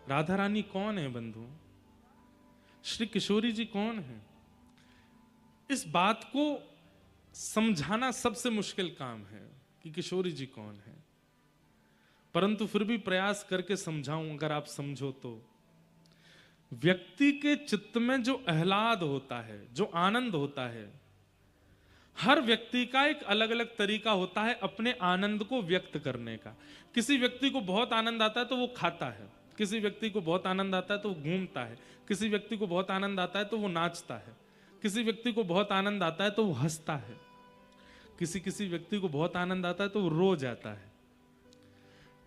राधा रानी कौन है बंधु? श्री किशोरी जी कौन है? इस बात को समझाना सबसे मुश्किल काम है कि किशोरी जी कौन है, परंतु फिर भी प्रयास करके समझाऊं। अगर आप समझो तो व्यक्ति के चित्त में जो आह्लाद होता है, जो आनंद होता है, हर व्यक्ति का एक अलग अलग तरीका होता है अपने आनंद को व्यक्त करने का। किसी व्यक्ति को बहुत आनंद आता है तो वो खाता है, किसी व्यक्ति को बहुत आनंद आता है तो वो घूमता है, किसी व्यक्ति को बहुत आनंद आता है तो वो नाचता है, किसी व्यक्ति को बहुत आनंद आता है तो वो हंसता है, किसी व्यक्ति को बहुत आनंद आता है तो वो रो जाता है।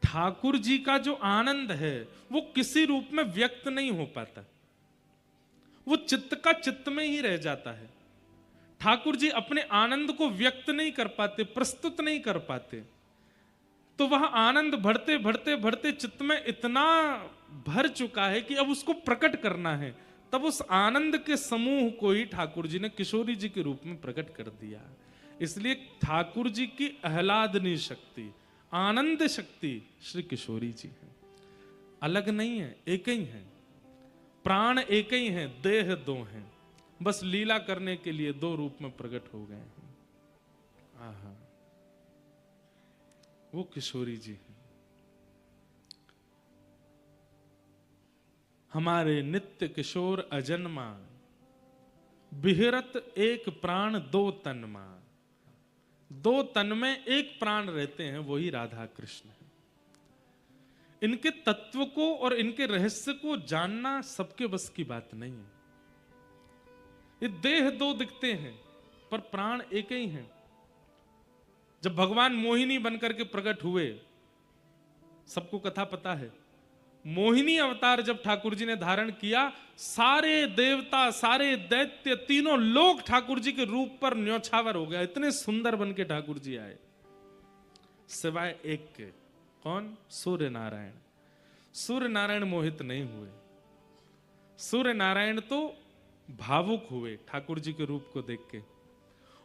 ठाकुर जी का जो आनंद है वो किसी रूप में व्यक्त नहीं हो पाता, वो चित्त का चित्त में ही रह जाता है। ठाकुर जी अपने आनंद को व्यक्त नहीं कर पाते, प्रस्तुत नहीं कर पाते, तो वह आनंद बढ़ते बढ़ते बढ़ते चित्त में इतना भर चुका है कि अब उसको प्रकट करना है। तब उस आनंद के समूह को ही ठाकुर जी ने किशोरी जी के रूप में प्रकट कर दिया। इसलिए ठाकुर जी की आह्लादनी शक्ति, आनंद शक्ति श्री किशोरी जी है, अलग नहीं है, एक ही है। प्राण एक ही है, देह दो हैं, बस लीला करने के लिए दो रूप में प्रकट हो गए हैं। आहा, वो किशोरी जी हैं। हमारे नित्य किशोर अजन्मा, बिहरत एक प्राण दो तनमा। दो तन में एक प्राण रहते हैं, वही राधा कृष्ण है। इनके तत्व को और इनके रहस्य को जानना सबके बस की बात नहीं है। ये देह दो दिखते हैं पर प्राण एक ही हैं। जब भगवान मोहिनी बनकर के प्रकट हुए, सबको कथा पता है, मोहिनी अवतार जब ठाकुर जी ने धारण किया, सारे देवता, सारे दैत्य, तीनों लोग ठाकुर जी के रूप पर न्योछावर हो गया। इतने सुंदर बन के ठाकुर जी आए, सिवाय एक के। कौन? सूर्य नारायण। सूर्य नारायण मोहित नहीं हुए। सूर्य नारायण तो भावुक हुए ठाकुर जी के रूप को देख के,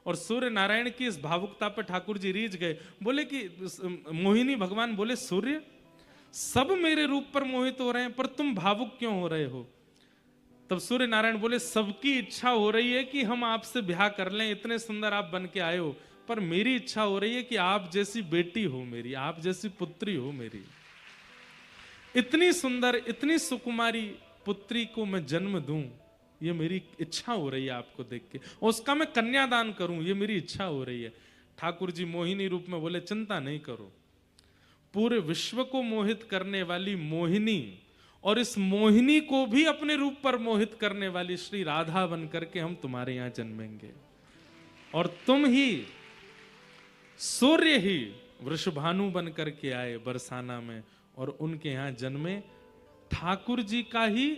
और सूर्य नारायण की इस भावुकता पर ठाकुर जी रीझ गए। बोले कि मोहिनी भगवान बोले, सूर्य सब मेरे रूप पर मोहित हो रहे हैं, पर तुम भावुक क्यों हो रहे हो? तब सूर्य नारायण बोले, सबकी इच्छा हो रही है कि हम आपसे ब्याह कर लें, इतने सुंदर आप बन के आए हो, पर मेरी इच्छा हो रही है कि आप जैसी बेटी हो मेरी, आप जैसी पुत्री हो मेरी। इतनी सुंदर, इतनी सुकुमारी पुत्री को मैं जन्म दूं, ये मेरी इच्छा हो रही है आपको देख के, और उसका मैं कन्यादान करूं, ये मेरी इच्छा हो रही है। ठाकुर जी मोहिनी रूप में बोले, चिंता नहीं करो, पूरे विश्व को मोहित करने वाली मोहिनी और इस मोहिनी को भी अपने रूप पर मोहित करने वाली श्री राधा बन करके हम तुम्हारे यहां जन्मेंगे, और तुम ही सूर्य ही वृषभानु बन करके आए बरसाना में, और उनके यहां जन्मे। ठाकुर जी का ही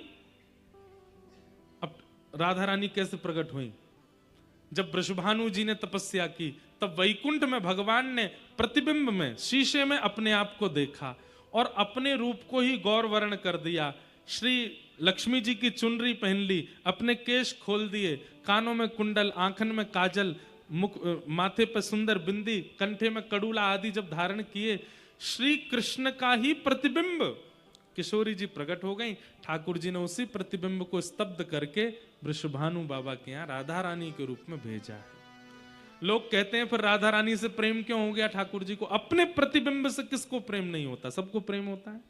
अब राधा रानी कैसे प्रकट हुई? जब वृषभानु जी ने तपस्या की, तब वैकुंठ में भगवान ने प्रतिबिंब में, शीशे में अपने आप को देखा और अपने रूप को ही गौर वर्ण कर दिया। श्री लक्ष्मी जी की चुनरी पहन ली, अपने केश खोल दिए, कानों में कुंडल, आंखन में काजल, मुख, माथे पर सुंदर बिंदी, कंठे में कड़ूला आदि जब धारण किए, श्री कृष्ण का ही प्रतिबिंब किशोरी जी प्रकट हो गई। ठाकुर जी ने उसी प्रतिबिंब को स्तब्ध करके वृषभानु बाबा के यहाँ राधा रानी के रूप में भेजा है। लोग कहते हैं फिर राधा रानी से प्रेम क्यों हो गया ठाकुर जी को? अपने प्रतिबिंब से किसको प्रेम नहीं होता? सबको प्रेम होता है।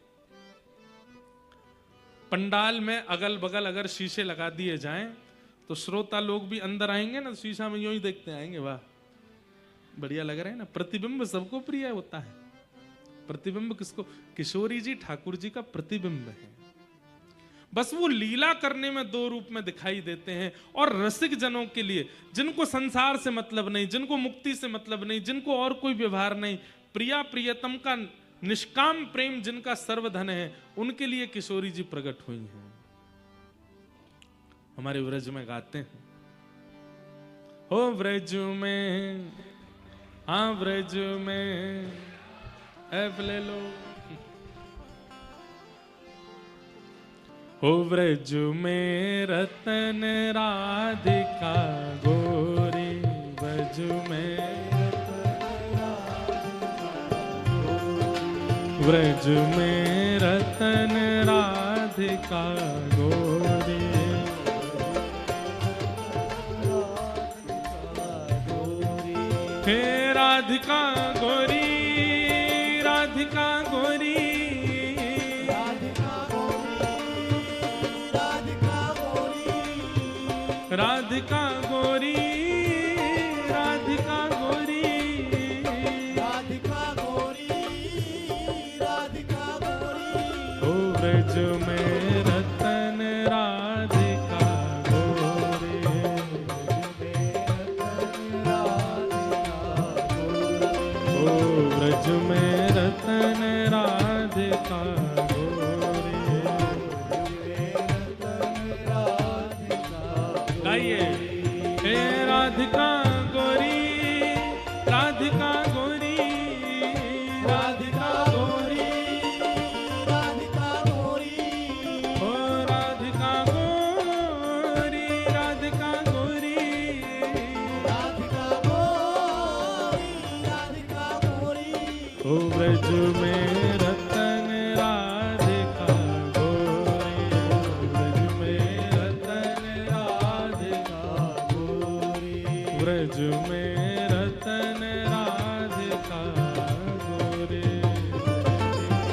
पंडाल में अगल बगल अगर शीशे लगा दिए जाएं तो श्रोता लोग भी अंदर आएंगे ना, शीशा में यूं ही देखते आएंगे, वाह बढ़िया लग रहा है ना। प्रतिबिंब सबको प्रिय होता है। प्रतिबिंब किसको? किशोरी जी ठाकुर जी का प्रतिबिंब है। बस वो लीला करने में दो रूप में दिखाई देते हैं, और रसिक जनों के लिए, जिनको संसार से मतलब नहीं, जिनको मुक्ति से मतलब नहीं, जिनको और कोई व्यवहार नहीं, प्रिया प्रियतम का निष्काम प्रेम जिनका सर्वधन है, उनके लिए किशोरी जी प्रकट हुई हैं। हमारे व्रज में गाते हैं, हो व्रज में, हाँ व्रज में ऐप ले लो, हो व्रज में रतन राधिका गोरी, व्रज में व्रज में रतन राधिका राधिका गोरी। हे राधिका गोरी, राधिका गोरी, राधिका गोरी, राधिका गोरी, राधिका गोरी, राधिका गोरी। ओ ब्रज में रतन राधिका गोरी, ओ ब्रज में रतन राधिका गोरी। गाइए, हे राधिका गोरी, राधिका गोरी, राधिका गोरी, राधिका गोरी, ओ राधिका गोरी, राधिका गोरी, राधिका गोरी, राधिका गोरी। ओ ब्रज में रतन राधिका गोरी, ब्रज में रतन राधिका गोरी, ब्रज में रतन